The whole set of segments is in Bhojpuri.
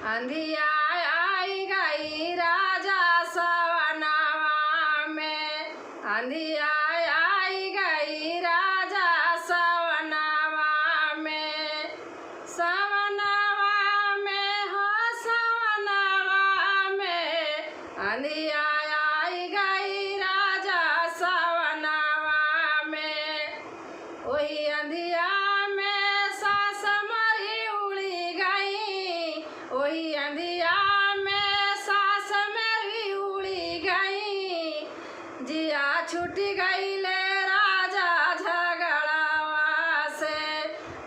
अंधिया आई गई राजा सवनावा में, अंधिया आई गई राजा सवनावा में। सवनावा में हो सवनावा में, अंधिया आई गई राजा सवनावा में। वही अंधिया में सास मरी उड़ी गई, वही अंधिया में सास मेरी उड़ी गई। जिया छूट गई ले राजा झगड़ावा से,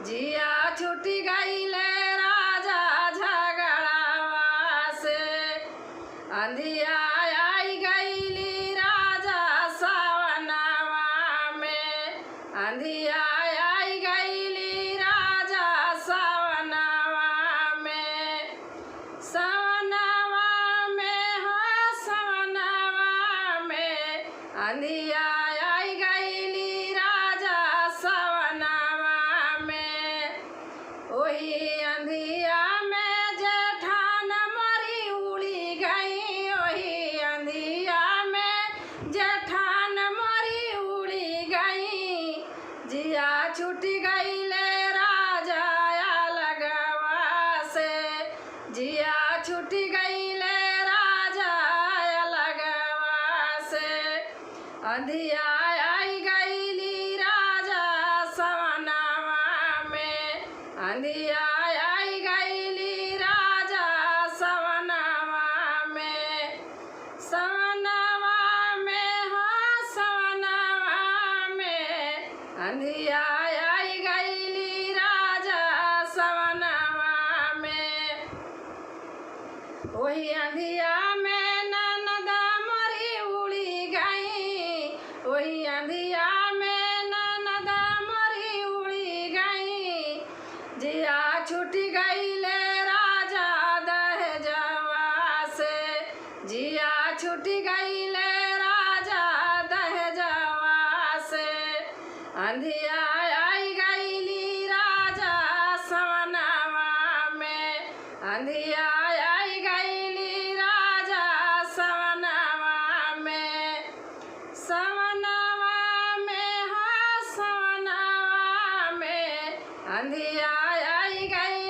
जिया छूट गई ले राजा झगड़ावा से। अंधिया आई गईली राजा सवनावा में, अंधिया आई गईली राजा सवनावा में। सवनावा में हो सवनावा में, अंधिया आई गईली राजा सवनावा में। वही अंधिया में जेठान मरी उड़ी गई, वही अंधिया में जेठान मरी उड़ी गई। जिया छूट गई ले राजा अलगवा से, जिया छूट गई ले राजा अलगवा से। अंधिया आई गईली राजा सवनावा में, अंधिया आई गईली राजा सवनावा में। सवनावा में हो सवनावा में, अंधिया आई गईली राजा सवनावा में। वही अंधिया में ननदा मरी उड़ी गई, वही अंधिया में ननदा मरी उड़ी गई। जिया छूट गई ले राजा दहेजवा से, जिया छूट गई ले राजा दहेजवा से। अंधिया आई गईली राजा सवनावा में, अंधिया आई गईली राजा सवनावा में। सवनावा में हो सवनावा में, अंधिया आई गई